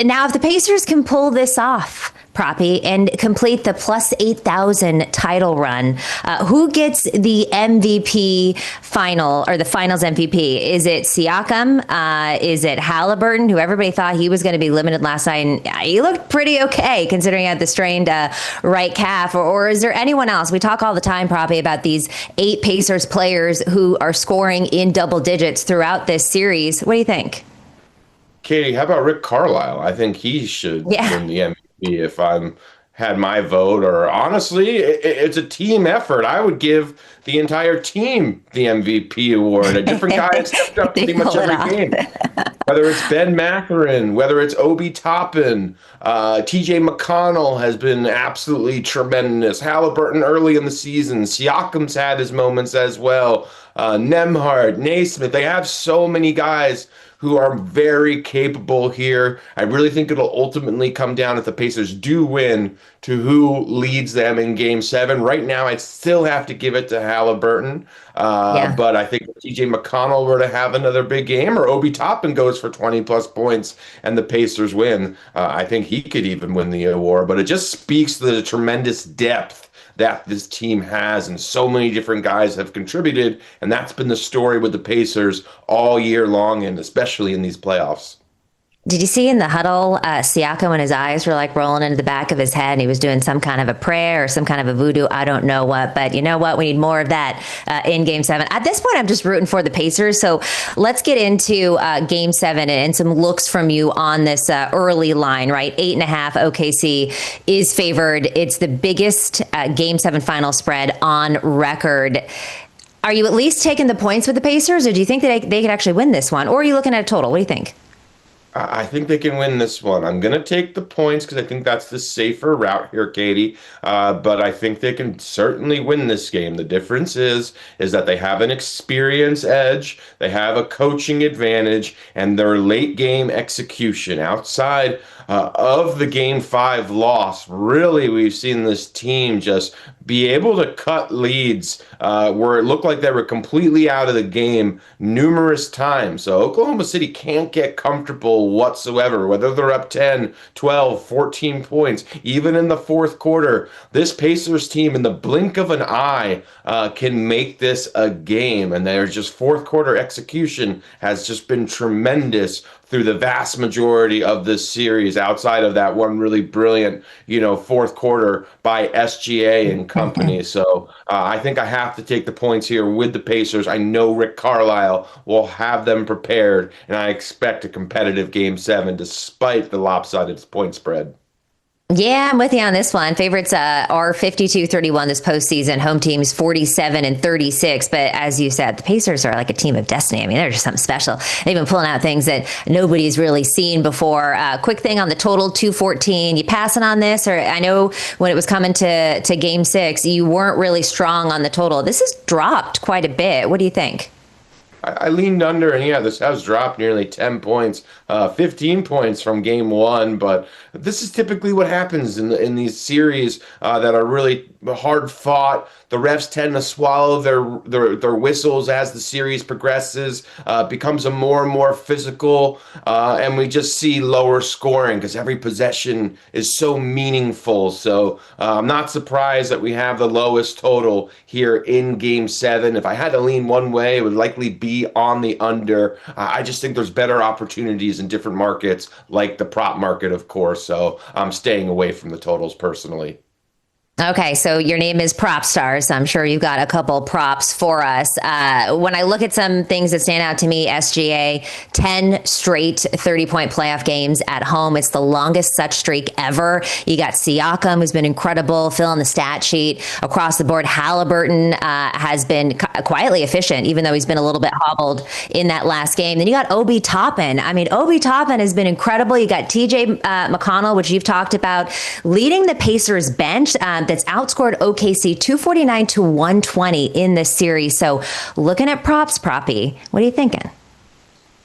Now, if the Pacers can pull this off, Proppy, and complete the plus 8,000 title run, who gets the MVP final or the finals MVP? Is it Siakam? Is it Halliburton, who everybody thought he was going to be limited last night? And he looked pretty okay considering he had the strained right calf. Or is there anyone else? We talk all the time, Proppy, about these 8 Pacers players who are scoring in double digits throughout this series. What do you think? Katie, how about Rick Carlisle? I think he should win the MVP if I'm had my vote. Or honestly, it's a team effort. I would give the entire team the MVP award. A different guy has stepped up pretty much every game. Whether it's Ben Mathurin, whether it's Obi Toppin, TJ McConnell has been absolutely tremendous. Halliburton early in the season. Siakam's had his moments as well. Nembhard, Naismith. They have so many guys who are very capable here. I really think it'll ultimately come down, if the Pacers do win, to who leads them in Game 7. Right now, I'd still have to give it to Halliburton. But I think if TJ McConnell were to have another big game, or Obi Toppin goes for 20-plus points and the Pacers win, I think he could even win the award. But it just speaks to the tremendous depth that this team has, and so many different guys have contributed, and that's been the story with the Pacers all year long, and especially in these playoffs. Did you see in the huddle, Siakam, when his eyes were like rolling into the back of his head and he was doing some kind of a prayer or some kind of a voodoo? I don't know what, but you know what? We need more of that in Game 7. At this point, I'm just rooting for the Pacers. So let's get into Game 7 and some looks from you on this early line, right? 8.5 OKC is favored. It's the biggest Game 7 final spread on record. Are you at least taking the points with the Pacers, or do you think that they could actually win this one? Or are you looking at a total? What do you think? I think they can win this one. I'm going to take the points because I think that's the safer route here, Katie. But I think they can certainly win this game. The difference is that they have an experience edge, they have a coaching advantage, and their late game execution outside of the Game 5 loss. Really, we've seen this team just be able to cut leads where it looked like they were completely out of the game numerous times. So Oklahoma City can't get comfortable whatsoever, whether they're up 10, 12, 14 points, even in the fourth quarter. This Pacers team, in the blink of an eye, can make this a game. And their just fourth quarter execution has just been tremendous through the vast majority of this series, outside of that one really brilliant, fourth quarter by SGA and company. So I think I have to take the points here with the Pacers. I know Rick Carlisle will have them prepared, and I expect a competitive Game 7 despite the lopsided point spread. Yeah, I'm with you on this one. Favorites are 52-31 this postseason. Home teams 47-36. But as you said, the Pacers are like a team of destiny. I mean, they're just something special. They've been pulling out things that nobody's really seen before. Quick thing on the total, 214. You passing on this? Or I know when it was coming to Game 6, you weren't really strong on the total. This has dropped quite a bit. What do you think? I leaned under, and this has dropped nearly 10 points, 15 points from Game 1. But this is typically what happens in these series that are really hard fought. The refs tend to swallow their whistles as the series progresses, becomes a more and more physical, and we just see lower scoring because every possession is so meaningful. So I'm not surprised that we have the lowest total here in Game 7. If I had to lean one way, it would likely be on the under. I just think there's better opportunities in different markets, like the prop market, of course. So I'm staying away from the totals personally. Okay, so your name is Propstarz. I'm sure you've got a couple props for us. When I look at some things that stand out to me, SGA, 10 straight 30-point playoff games at home. It's the longest such streak ever. You got Siakam, who's been incredible, filling the stat sheet across the board. Halliburton has been quietly efficient, even though he's been a little bit hobbled in that last game. Then you got Obi Toppin. I mean, Obi Toppin has been incredible. You got TJ McConnell, which you've talked about, leading the Pacers bench. That's outscored OKC 249-120 in this series. So looking at props, Proppy, what are you thinking?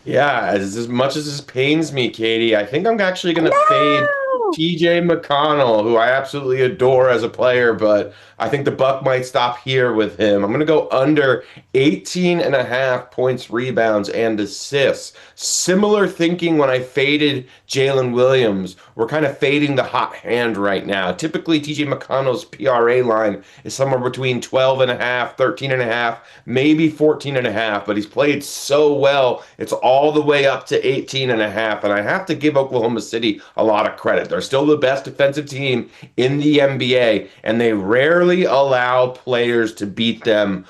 Yeah, as much as this pains me, Katie, I think I'm actually going to fade TJ McConnell, who I absolutely adore as a player, but I think the buck might stop here with him. I'm going to go under 18 and a half points, rebounds, and assists. Similar thinking when I faded Jalen Williams. We're kind of fading the hot hand right now. Typically, TJ McConnell's PRA line is somewhere between 12 and a half, 13 and a half, maybe 14 and a half, but he's played so well. It's all the way up to 18 and a half, and I have to give Oklahoma City a lot of credit. They're still the best defensive team in the NBA, and they rarely allow players to beat them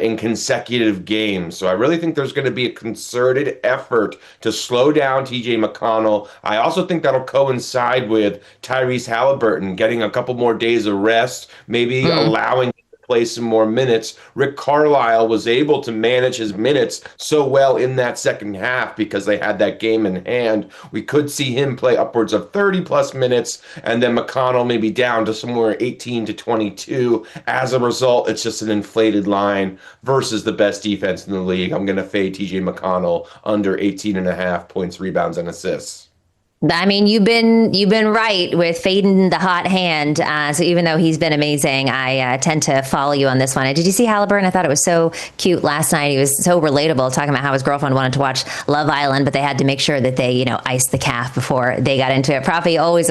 in consecutive games. So I really think there's going to be a concerted effort to slow down TJ McConnell. I also think that'll coincide with Tyrese Halliburton getting a couple more days of rest, maybe allowing him to play some more minutes. Rick Carlisle was able to manage his minutes so well in that second half because they had that game in hand. We could see him play upwards of 30 plus minutes, and then McConnell maybe down to somewhere 18 to 22. As a result, it's just an inflated line versus the best defense in the league. I'm going to fade TJ McConnell under 18 and a half points, rebounds, and assists. I mean, you've been right with fading the hot hand. So even though he's been amazing, I tend to follow you on this one. And did you see Halliburton? I thought it was so cute last night. He was so relatable, talking about how his girlfriend wanted to watch Love Island, but they had to make sure that they, iced the calf before they got into it. Profi, always